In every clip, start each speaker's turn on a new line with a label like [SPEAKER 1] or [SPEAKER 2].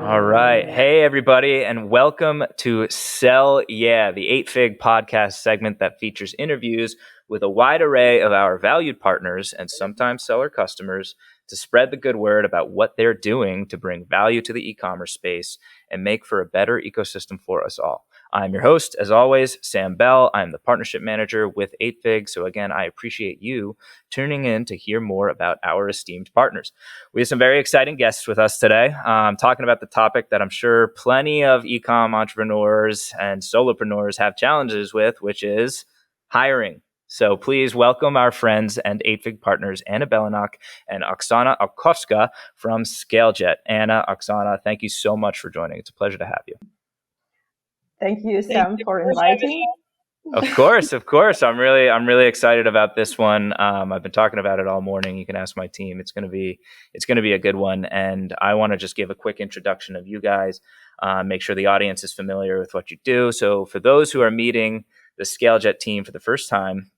[SPEAKER 1] All right. Hey, everybody, and welcome to Sell Yeah, the 8-Fig podcast segment that features interviews with a wide array of our valued partners and sometimes seller customers to spread the good word about what they're doing to bring value to the e-commerce space and make for a better ecosystem for us all. I'm your host, as always, Sam Bell. I'm the partnership manager with 8-Fig. So again, I appreciate you tuning in to hear more about our esteemed partners. We have some very exciting guests with us today, talking about the topic that I'm sure plenty of e-com entrepreneurs and solopreneurs have challenges with, which is hiring. So please welcome our friends and 8-Fig partners, Anna Belenok and Oxana Alkhovska from ScaleJet. Anna, Oxana, thank you so much for joining. It's a pleasure to have you.
[SPEAKER 2] Thank you, Sam, for inviting.
[SPEAKER 1] Of course. I'm really excited about this one. I've been talking about it all morning. You can ask my team. It's going to be a good one. And I want to just give a quick introduction of you guys, make sure the audience is familiar with what you do. So for those who are meeting the ScaleJet team for the first time,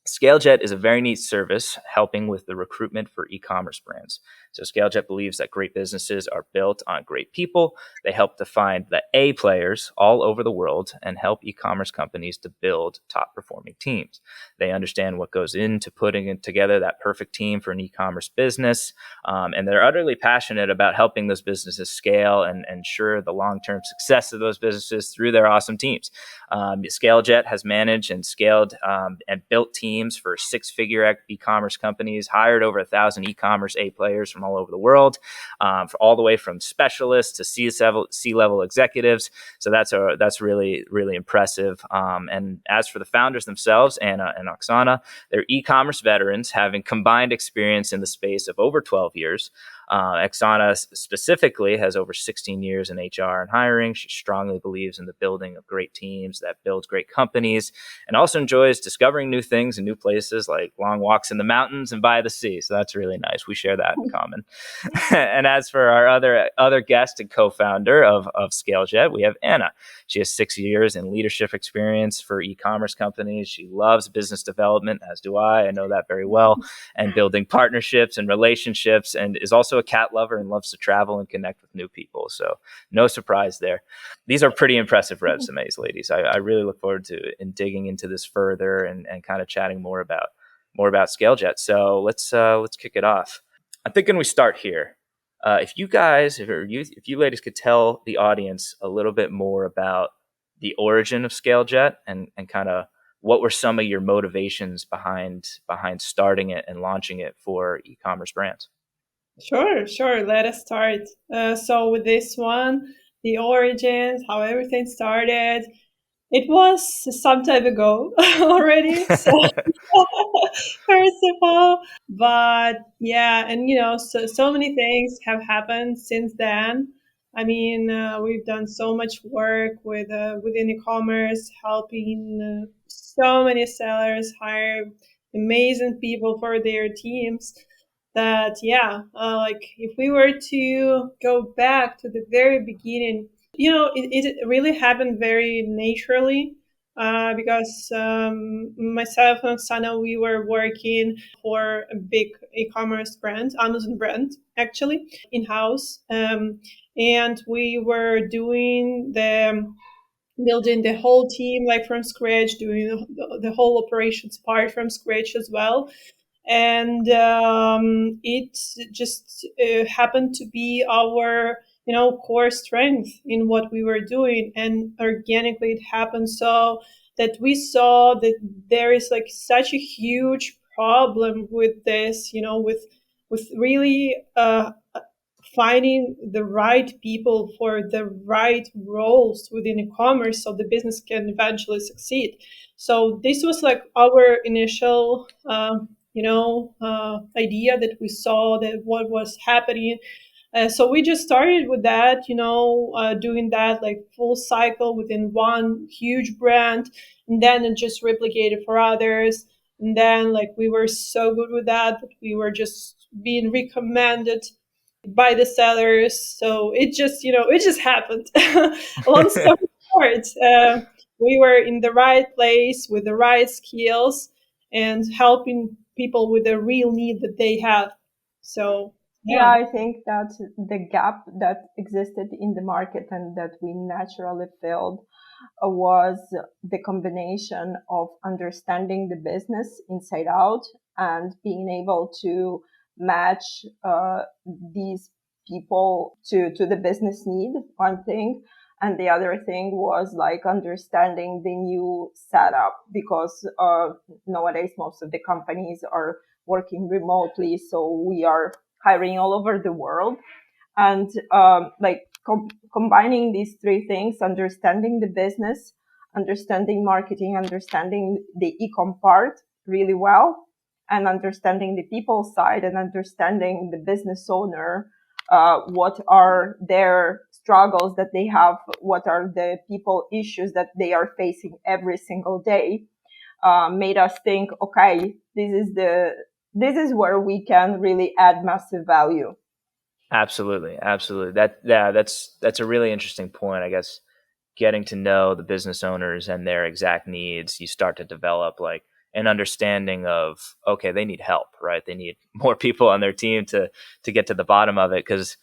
[SPEAKER 1] ScaleJet is a very neat service helping with the recruitment for e-commerce brands. So ScaleJet believes that great businesses are built on great people. They help to find the A players all over the world and help e-commerce companies to build top performing teams. They understand what goes into putting together that perfect team for an e-commerce business. And they're utterly passionate about helping those businesses scale and ensure the long-term success of those businesses through their awesome teams. ScaleJet has managed and scaled and built teams for six-figure e-commerce companies, hired over 1,000 e-commerce A players from all over the world, for all the way from specialists to C-level executives. So that's really, really impressive. And as for the founders themselves, Anna and Oxana, they're e-commerce veterans having combined experience in the space of over 12 years. Oxana specifically has over 16 years in HR and hiring. She strongly believes in the building of great teams that builds great companies and also enjoys discovering new things and new places like long walks in the mountains and by the sea. So that's really nice. We share that in common. And as for our other guest and co-founder of ScaleJet, we have Anna. She has 6 years in leadership experience for e-commerce companies. She loves business development, as do I. I know that very well, and building partnerships and relationships, and is also a cat lover and loves to travel and connect with new people. So no surprise there. These are pretty impressive resumes, ladies. I really look forward to digging into this further and kind of chatting more about ScaleJet. So let's kick it off. I'm thinking we start here. If you ladies could tell the audience a little bit more about the origin of ScaleJet and kind of what were some of your motivations behind starting it and launching it for e-commerce brands?
[SPEAKER 2] Sure. Let us start. So with this one, the origins, how everything started, it was some time ago already. So first of all, but yeah, and so many things have happened since then. I mean, we've done so much work within e-commerce, helping so many sellers hire amazing people for their teams. That like if we were to go back to the very beginning, it really happened very naturally. Because myself and Oksana, we were working for a big e-commerce brand, Amazon brand, actually, in-house. And we were building the whole team like from scratch, doing the whole operations part from scratch as well. And it just happened to be our core strength in what we were doing, and organically it happened so that we saw that there is like such a huge problem with this, with really finding the right people for the right roles within e-commerce so the business can eventually succeed. So this was like our initial idea that we saw that what was happening. So we just started with that, doing that like full cycle within one huge brand, and then it just replicated for others. And then like we were so good with that we were just being recommended by the sellers. So it just happened. Long story short, we were in the right place with the right skills and helping people with the real need that they have. So Yeah.
[SPEAKER 3] Yeah, I think that the gap that existed in the market and that we naturally filled was the combination of understanding the business inside out and being able to match these people to the business need, one thing. And the other thing was like understanding the new setup because nowadays most of the companies are working remotely. So we are hiring all over the world and combining these three things, understanding the business, understanding marketing, understanding the ecom part really well, and understanding the people side and understanding the business owner, what are their struggles that they have, what are the people issues that they are facing every single day, made us think, okay, this is where we can really add massive value.
[SPEAKER 1] Absolutely, absolutely. That's a really interesting point. I guess getting to know the business owners and their exact needs, you start to develop like an understanding of, okay, they need help, right? They need more people on their team to get to the bottom of it. Because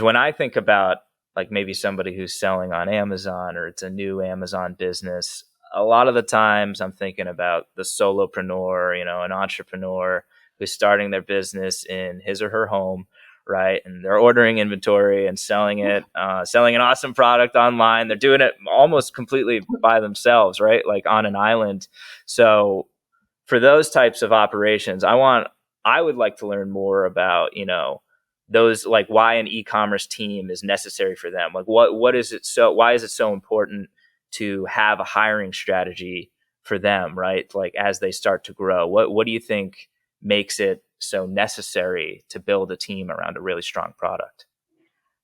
[SPEAKER 1] when I think about like maybe somebody who's selling on Amazon or it's a new Amazon business, a lot of the times I'm thinking about the solopreneur, an entrepreneur who's starting their business in his or her home, right? And they're ordering inventory and selling it, selling an awesome product online. They're doing it almost completely by themselves, right? Like on an island. So for those types of operations, I would like to learn more about, those, like why an e-commerce team is necessary for them. Like why is it so important to have a hiring strategy for them, right? Like as they start to grow, what do you think makes it so necessary to build a team around a really strong product?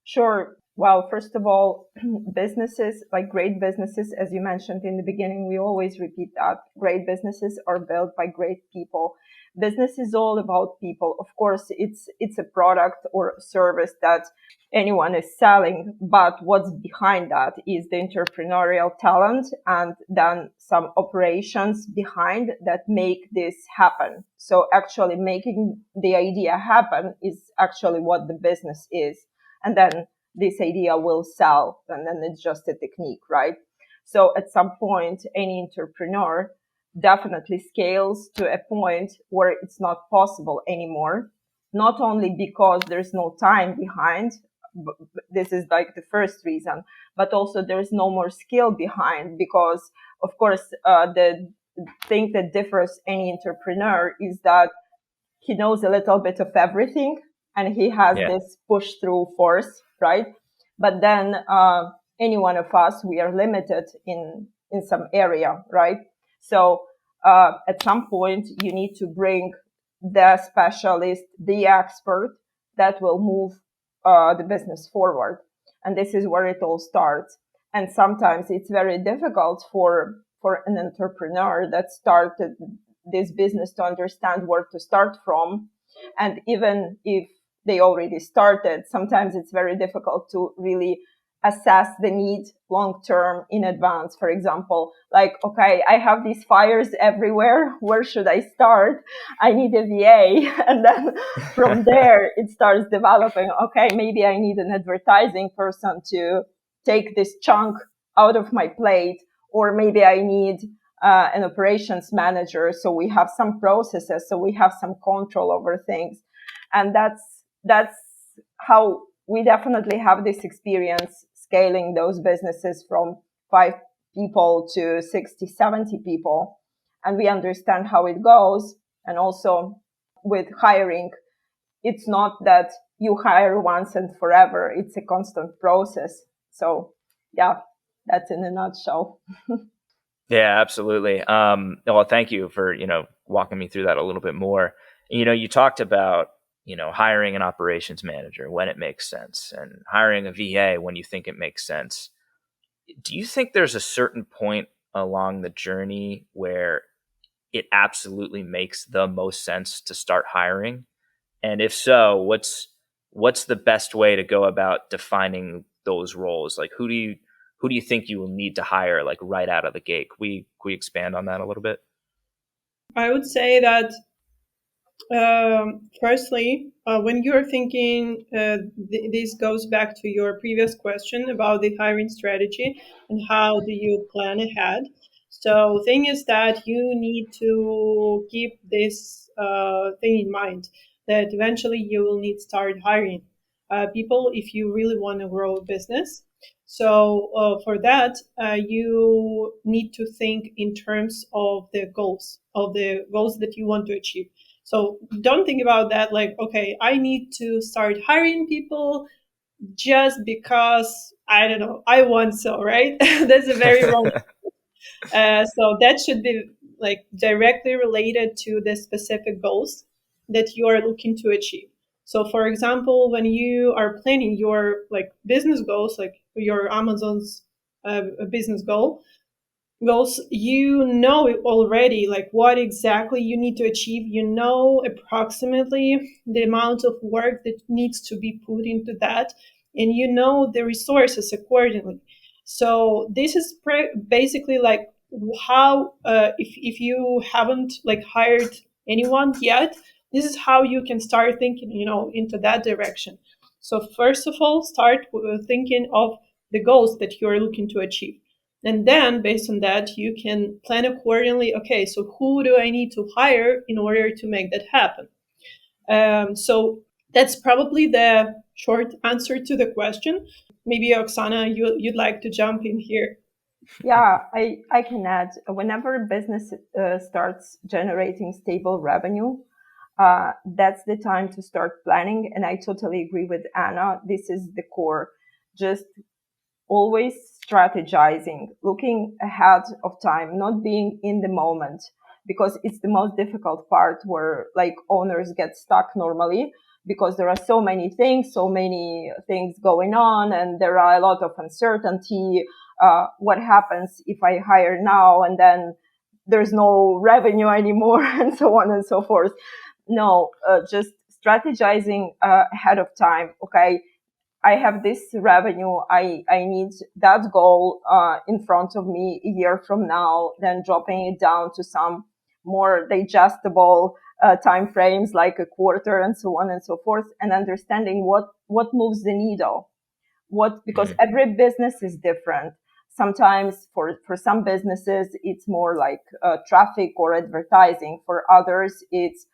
[SPEAKER 3] Sure. Well, first of all, businesses, like great businesses, as you mentioned in the beginning, we always repeat that great businesses are built by great people. Business is all about people. Of course, it's a product or service that anyone is selling, but what's behind that is the entrepreneurial talent and then some operations behind that make this happen. So actually making the idea happen is actually what the business is, and then this idea will sell, and then it's just a technique, right? So at some point any entrepreneur definitely scales to a point where it's not possible anymore, not only because there's no time behind, this is like the first reason, but also there's no more skill behind, because of course the thing that differs any entrepreneur is that he knows a little bit of everything and he has
[SPEAKER 1] Yeah.
[SPEAKER 3] this push through force, right? But then any one of us, we are limited in some area, right? So at some point you need to bring the specialist, the expert that will move the business forward. And this is where it all starts. And sometimes it's very difficult for an entrepreneur that started this business to understand where to start from. And even if they already started, sometimes it's very difficult to really assess the need long term in advance. For example, like, okay, I have these fires everywhere. Where should I start? I need a VA. And then from there, it starts developing. Okay, maybe I need an advertising person to take this chunk out of my plate, or maybe I need an operations manager, so we have some processes, so we have some control over things. And that's how we definitely have this experience scaling those businesses from 5 people to 60, 70 people, and we understand how it goes. And also with hiring, it's not that you hire once and forever, it's a constant process. So yeah, that's in a nutshell.
[SPEAKER 1] Yeah, absolutely. Well, thank you for, walking me through that a little bit more. You talked about, hiring an operations manager when it makes sense and hiring a VA when you think it makes sense. Do you think there's a certain point along the journey where it absolutely makes the most sense to start hiring? And if so, what's the best way to go about defining those roles? Like who do you think you will need to hire like right out of the gate? Can we expand on that a little bit?
[SPEAKER 2] I would say that Firstly, when you're thinking, this goes back to your previous question about the hiring strategy and how do you plan ahead. So, thing is that you need to keep this thing in mind that eventually you will need to start hiring people if you really want to grow a business. So, for that, you need to think in terms of the goals that you want to achieve. So don't think about that like, okay, I need to start hiring people just because I don't know, I want so, right? That's a very wrong. So that should be like directly related to the specific goals that you are looking to achieve. So, for example, when you are planning your like business goals, like your Amazon's business goals, you know it already, like what exactly you need to achieve. You know approximately the amount of work that needs to be put into that, and you know the resources accordingly. So this is basically like how, if you haven't like hired anyone yet, this is how you can start thinking, into that direction. So first of all, start thinking of the goals that you are looking to achieve, and then based on that, you can plan accordingly. Okay, so who do I need to hire in order to make that happen? So that's probably the short answer to the question. Maybe Oksana, you'd like to jump in here.
[SPEAKER 3] Yeah, I can add, whenever a business starts generating stable revenue, that's the time to start planning. And I totally agree with Anna. This is the core. Just always strategizing, looking ahead of time, not being in the moment, because it's the most difficult part where like owners get stuck normally because there are so many things going on, and there are a lot of uncertainty. What happens if I hire now and then there's no revenue anymore and so on and so forth. No, just strategizing ahead of time. Okay, I have this revenue. I need that goal in front of me a year from now, then dropping it down to some more digestible time frames like a quarter and so on and so forth, and understanding what moves the needle. Because every business is different. Sometimes for some businesses, it's more like traffic or advertising. For others, it's,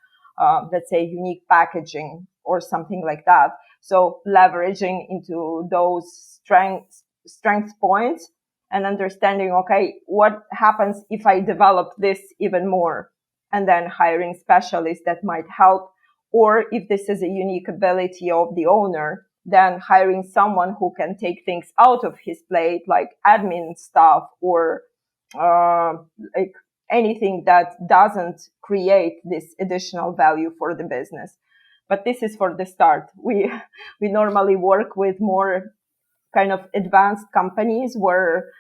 [SPEAKER 3] let's say, unique packaging or something like that. So leveraging into those strength points and understanding, okay, what happens if I develop this even more? And then hiring specialists that might help. Or if this is a unique ability of the owner, then hiring someone who can take things out of his plate, like admin stuff or uh, like anything that doesn't create this additional value for the business. But this is for the start. We normally work with more kind of advanced companies where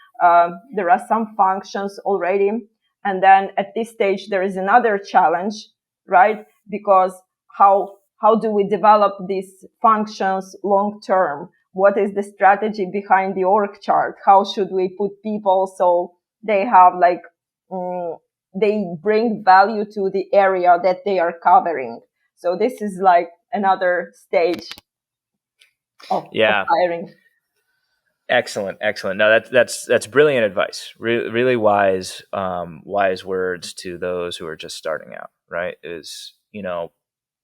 [SPEAKER 3] there are some functions already. And then at this stage, there is another challenge, right? Because how do we develop these functions long term? What is the strategy behind the org chart? How should we put people so they have like, they bring value to the area that they are covering? So this is like another stage of hiring.
[SPEAKER 1] Excellent. No, that's brilliant advice. Really wise, wise words to those who are just starting out. Right? Is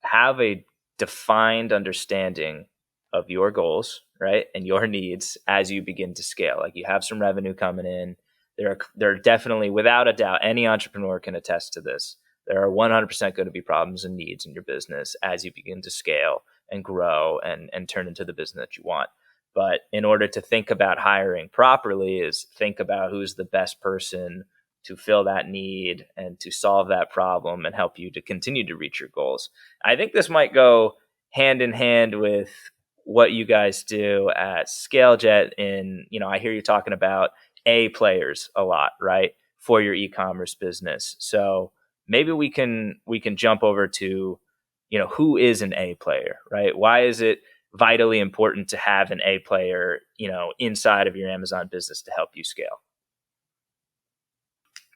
[SPEAKER 1] have a defined understanding of your goals, right, and your needs as you begin to scale. Like you have some revenue coming in. There are definitely, without a doubt, any entrepreneur can attest to this. There are 100% going to be problems and needs in your business as you begin to scale and grow and turn into the business that you want. But in order to think about hiring properly is think about who's the best person to fill that need and to solve that problem and help you to continue to reach your goals. I think this might go hand in hand with what you guys do at ScaleJet. I hear you talking about A players a lot, right, for your e-commerce business. So maybe we can jump over to, who is an A player, right? Why is it vitally important to have an A player, inside of your Amazon business to help you scale?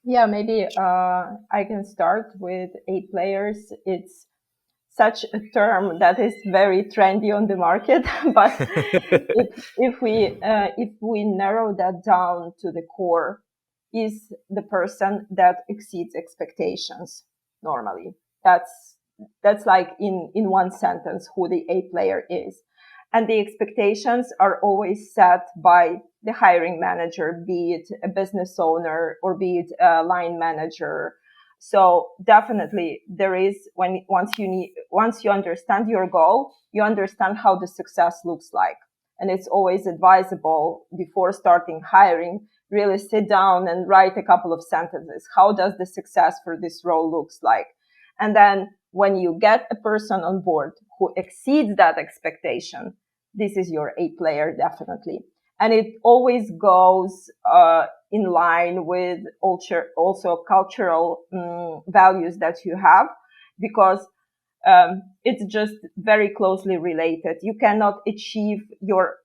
[SPEAKER 3] Yeah, maybe I can start with A players. It's such a term that is very trendy on the market, but if we narrow that down to the core, is the person that exceeds expectations normally. That's like in one sentence who the A player is. And the expectations are always set by the hiring manager, be it a business owner or be it a line manager. So definitely there is, once you understand your goal, you understand how the success looks like. And it's always advisable before starting hiring, really sit down and write a couple of sentences. How does the success for this role looks like? And then when you get a person on board who exceeds that expectation, this is your A player, definitely. And it always goes in line with also cultural values that you have, because it's just very closely related. You cannot achieve your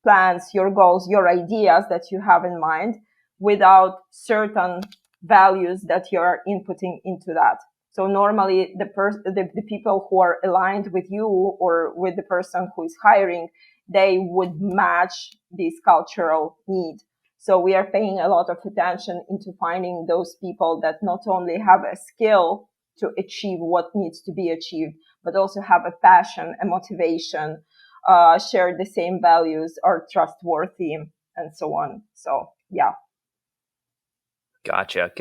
[SPEAKER 3] plans, your goals, your ideas that you have in mind without certain values that you're inputting into that. So normally the people who are aligned with you or with the person who is hiring, they would match this cultural need. So we are paying a lot of attention into finding those people that not only have a skill to achieve what needs to be achieved, but also have a passion, a motivation, share the same values, are trustworthy, and so on. So, yeah.
[SPEAKER 1] Gotcha.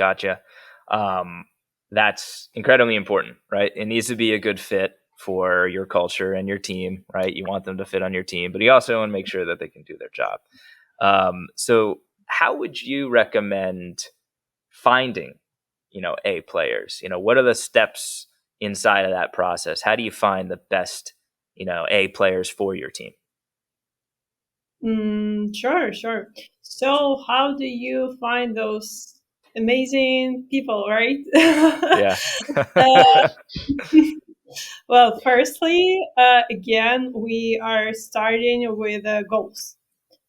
[SPEAKER 1] That's incredibly important, right? It needs to be a good fit for your culture and your team, right? You want them to fit on your team, but you also want to make sure that they can do their job. So how would you recommend finding, A players? What are the steps inside of that process? How do you find the best, A players for your team?
[SPEAKER 2] Sure. So how do you find those amazing people, right?
[SPEAKER 1] Yeah.
[SPEAKER 2] Well, firstly, again, we are starting with goals.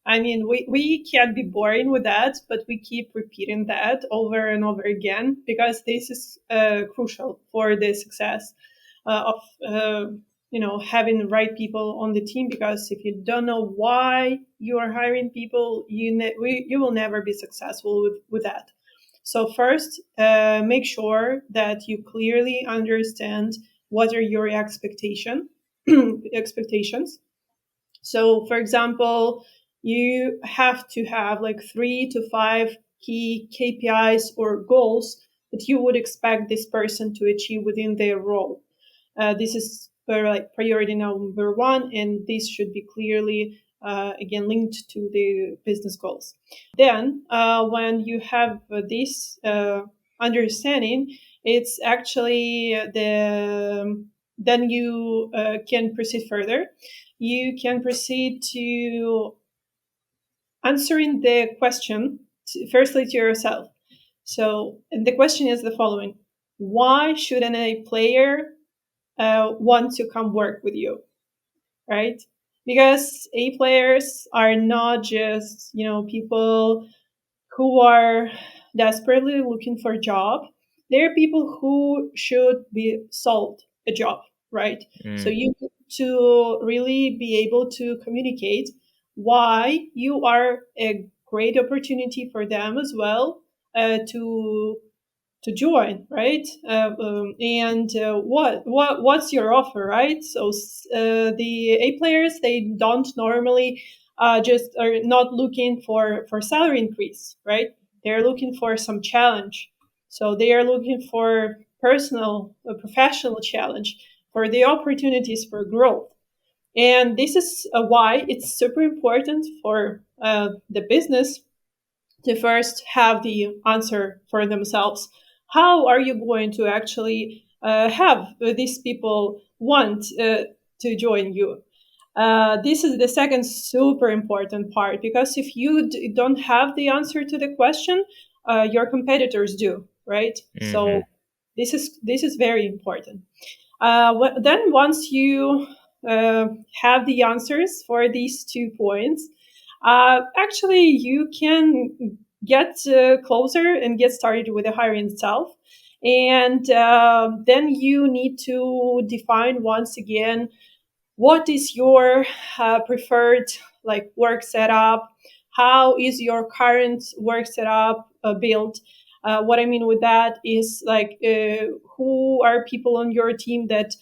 [SPEAKER 2] I mean, we can't be boring with that, but we keep repeating that over and over again because this is crucial for the success of having the right people on the team. Because if you don't know why you are hiring people, you will never be successful with that. So first, make sure that you clearly understand what are your expectations. So, for example, you have to have like 3 to 5 key KPIs or goals that you would expect this person to achieve within their role. This is priority number one, and this should be clearly again linked to the business goals. Then, when you have this understanding, it's actually then you can proceed further. You can proceed to answering the question firstly to yourself. So the question is the following: why should an A player want to come work with you, right? Because A players are not just people who are desperately looking for a job. They're people who should be sold a job, right? So you need to really be able to communicate why you are a great opportunity for them as well to join, right? And what's your offer, right? So the A players, they don't normally just are not looking for salary increase, right? They're looking for some challenge. So they are looking for professional challenge, for the opportunities for growth. And this is why it's super important for the business to first have the answer for themselves. How are you going to actually have these people want to join you? This is the second super important part, because if you don't have the answer to the question, your competitors do, right?
[SPEAKER 1] Mm-hmm.
[SPEAKER 2] So this is very important. Then once you have the answers for these 2 points, actually you can get closer and get started with the hiring itself. And then you need to define once again what is your preferred like work setup. How is your current work setup built? What I mean with that is like who are people on your team that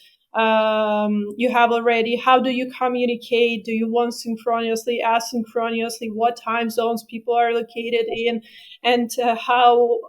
[SPEAKER 2] you have already? How do you communicate? Do you want synchronously, asynchronously? What time zones people are located in? And how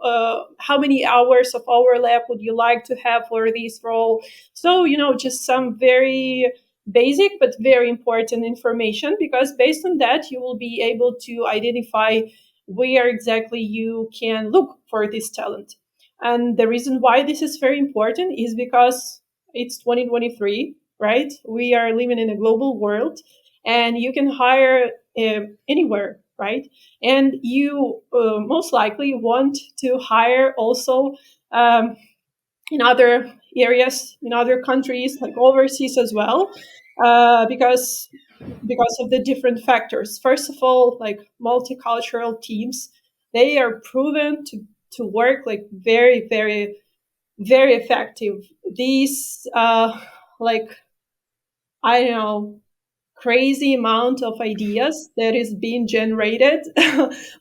[SPEAKER 2] many hours of overlap would you like to have for this role? So just some very basic but very important information, because based on that you will be able to identify where exactly you can look for this talent. And the reason why this is very important is because it's 2023, right? We are living in a global world, and you can hire anywhere, right? And you most likely want to hire also in other areas, in other countries, like overseas as well, because of the different factors. First of all, like multicultural teams, they are proven to work like very, very, very effective. These like I don't know, crazy amount of ideas that is being generated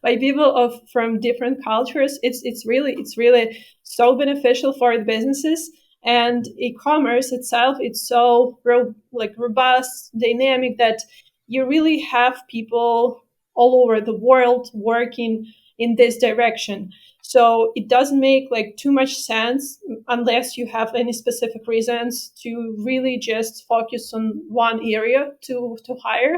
[SPEAKER 2] by people of from different cultures. It's really so beneficial for the businesses. And e-commerce itself, it's so robust, dynamic, that you really have people all over the world working in this direction. So it doesn't make like too much sense, unless you have any specific reasons, to really just focus on one area to hire.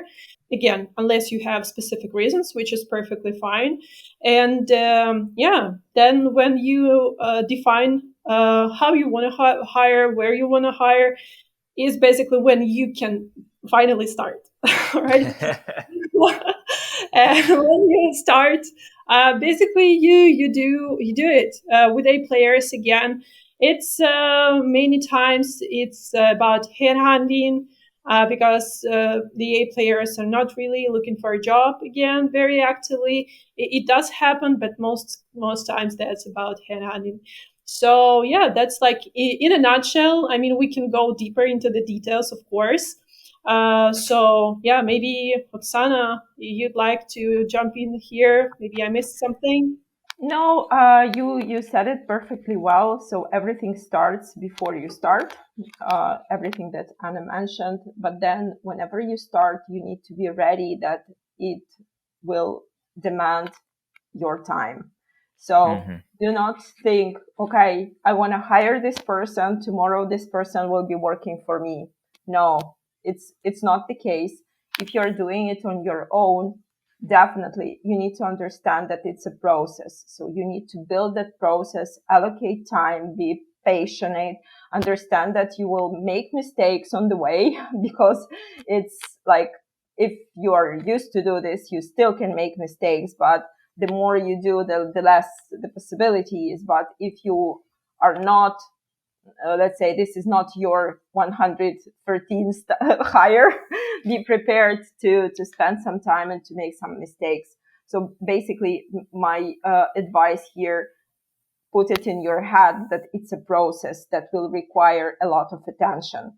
[SPEAKER 2] Again, unless you have specific reasons, which is perfectly fine. And then when you define how you want to hire, where you want to hire, is basically when you can finally start. Right. And when you start, basically you do it with A players again. It's many times it's about headhunting, because the A players are not really looking for a job again very actively. It does happen, but most times that's about headhunting. So yeah, that's like in a nutshell. I mean, we can go deeper into the details, of course. So yeah, maybe Oksana, you'd like to jump in here. Maybe I missed something.
[SPEAKER 3] No, you said it perfectly well. So everything starts before you start, everything that Anna mentioned. But then whenever you start, you need to be ready that it will demand your time. So do not think, okay, I want to hire this person. Tomorrow, this person will be working for me. No, it's not the case. If you're doing it on your own, definitely you need to understand that it's a process. So you need to build that process, allocate time, be patient, understand that you will make mistakes on the way, because it's like, if you are used to do this, you still can make mistakes, but the more you do, the less the possibility is. But if you are not, let's say this is not your 113th hire, be prepared to spend some time and to make some mistakes. So basically, my advice here, put it in your head that it's a process that will require a lot of attention.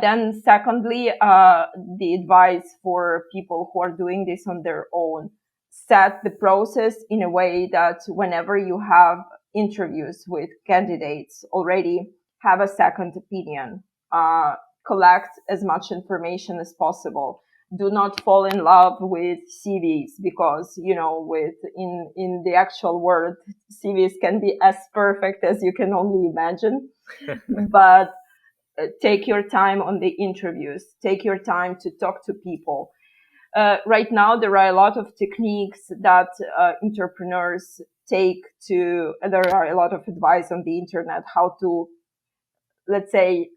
[SPEAKER 3] Then secondly, the advice for people who are doing this on their own, set the process in a way that whenever you have interviews with candidates already, have a second opinion, collect as much information as possible. Do not fall in love with CVs, because, with in the actual world, CVs can be as perfect as you can only imagine. But take your time on the interviews, take your time to talk to people. Right now, there are a lot of techniques that entrepreneurs take there are a lot of advice on the internet how to, let's say,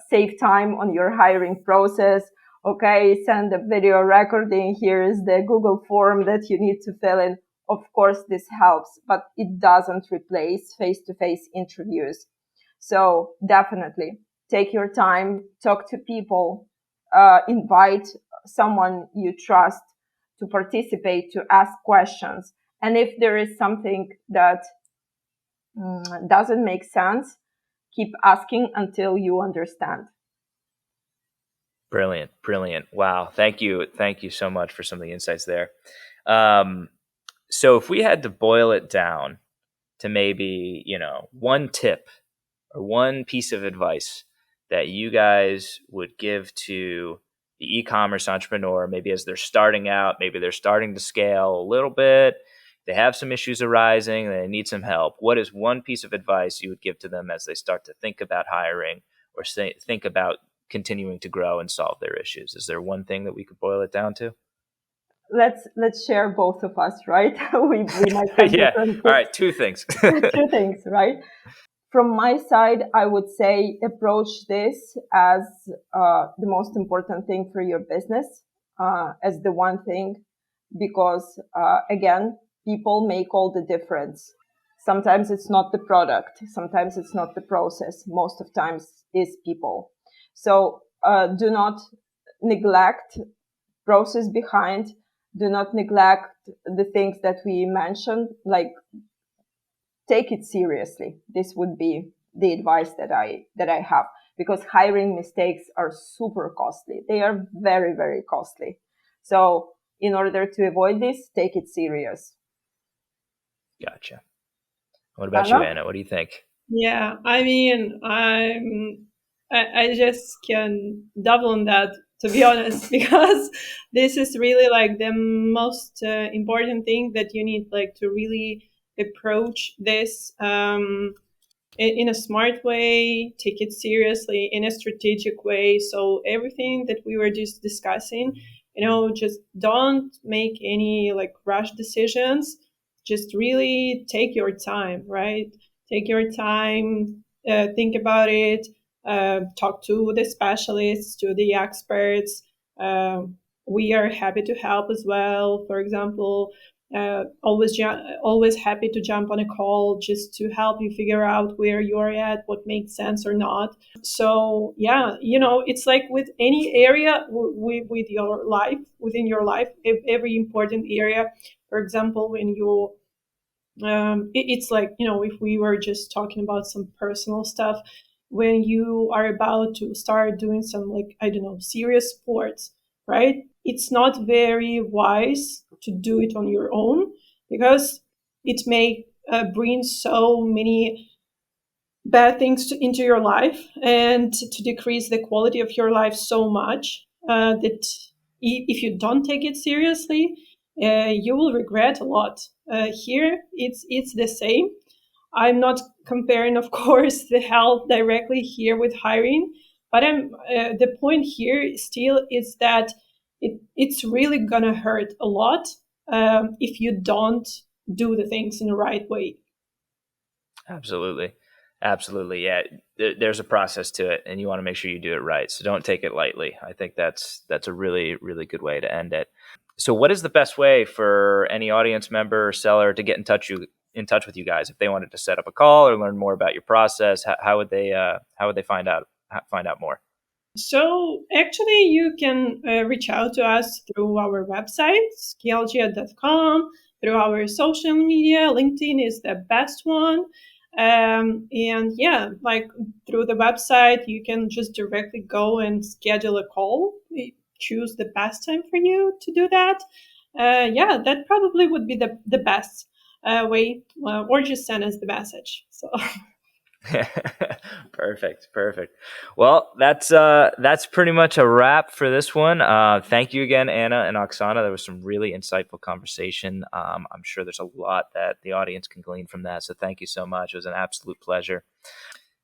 [SPEAKER 3] save time on your hiring process. Okay, send a video recording. Here is the Google form that you need to fill in. Of course, this helps, but it doesn't replace face-to-face interviews. So definitely take your time, talk to people, invite someone you trust to participate, to ask questions. And if there is something that doesn't make sense, keep asking until you understand.
[SPEAKER 1] Brilliant. Wow. Thank you so much for some of the insights there. So if we had to boil it down to maybe, one tip or one piece of advice that you guys would give to the e-commerce entrepreneur, maybe as they're starting out, maybe they're starting to scale a little bit, they have some issues arising, they need some help. What is one piece of advice you would give to them as they start to think about hiring or think about continuing to grow and solve their issues? Is there one thing that we could boil it down to?
[SPEAKER 3] Let's share, both of us, right? we might have
[SPEAKER 1] Yeah.
[SPEAKER 3] different
[SPEAKER 1] All right. Two things.
[SPEAKER 3] two things, right? From my side, I would say approach this as the most important thing for your business, as the one thing, because again, people make all the difference. Sometimes it's not the product, sometimes it's not the process. Most of times is people. So do not neglect process behind. Do not neglect the things that we mentioned, like take it seriously. This would be the advice that I have, because hiring mistakes are super costly. They are very, very costly. So in order to avoid this, take it serious.
[SPEAKER 1] Gotcha. What about you,
[SPEAKER 3] Anna?
[SPEAKER 1] Anna? What do you think?
[SPEAKER 2] Yeah, I mean, I just can double on that, to be honest, because this is really like the most important thing that you need, like, to really approach this in a smart way, take it seriously in a strategic way. So everything that we were just discussing, just don't make any like rush decisions. Just really take your time, right? Take your time, think about it, talk to the specialists, to the experts. We are happy to help as well. For example, always happy to jump on a call just to help you figure out where you're at, what makes sense or not. So yeah, it's like with any area with your life, within your life, every important area. For example, when you it's like, if we were just talking about some personal stuff, when you are about to start doing some, like, I don't know, serious sports, right? It's not very wise to do it on your own, because it may bring so many bad things into your life, and to decrease the quality of your life so much that if you don't take it seriously, you will regret a lot. Here, it's the same. I'm not comparing, of course, the health directly here with hiring, but the point here still is that it's really gonna hurt a lot if you don't do the things in the right way.
[SPEAKER 1] Absolutely. Yeah. There's a process to it, and you want to make sure you do it right. So don't take it lightly. I think that's a really, really good way to end it. So what is the best way for any audience member or seller to get in touch with you guys if they wanted to set up a call or learn more about your process? How would they find out more?
[SPEAKER 2] So actually, you can reach out to us through our website, scalejet.com, through our social media. LinkedIn is the best one. And yeah, like through the website, you can just directly go and schedule a call. Choose the best time for you to do that. Yeah, that probably would be the best way, or just send us the message. So.
[SPEAKER 1] Perfect. Well, that's pretty much a wrap for this one. Thank you again, Anna and Oksana. There was some really insightful conversation. I'm sure there's a lot that the audience can glean from that. So thank you so much. It was an absolute pleasure.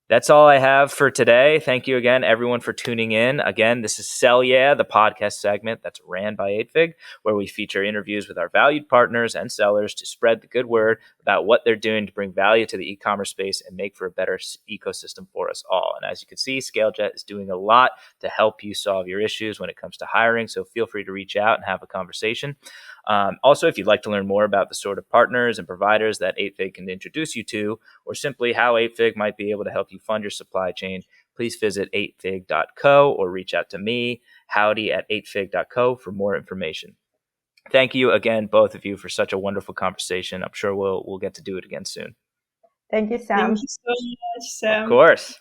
[SPEAKER 1] That's all I have for today. Thank you again, everyone, for tuning in. Again, this is Sell Yeah, the podcast segment that's ran by 8fig, where we feature interviews with our valued partners and sellers to spread the good word about what they're doing to bring value to the e-commerce space and make for a better ecosystem for us all. And as you can see, ScaleJet is doing a lot to help you solve your issues when it comes to hiring. So feel free to reach out and have a conversation. Also, if you'd like to learn more about the sort of partners and providers that 8fig can introduce you to, or simply how 8fig might be able to help you fund your supply chain, please visit 8fig.co or reach out to me, howdy@8fig.co, for more information. Thank you again, both of you, for such a wonderful conversation. I'm sure we'll get to do it again soon.
[SPEAKER 3] Thank you, Sam.
[SPEAKER 2] Thank you so much, Sam.
[SPEAKER 1] Of course.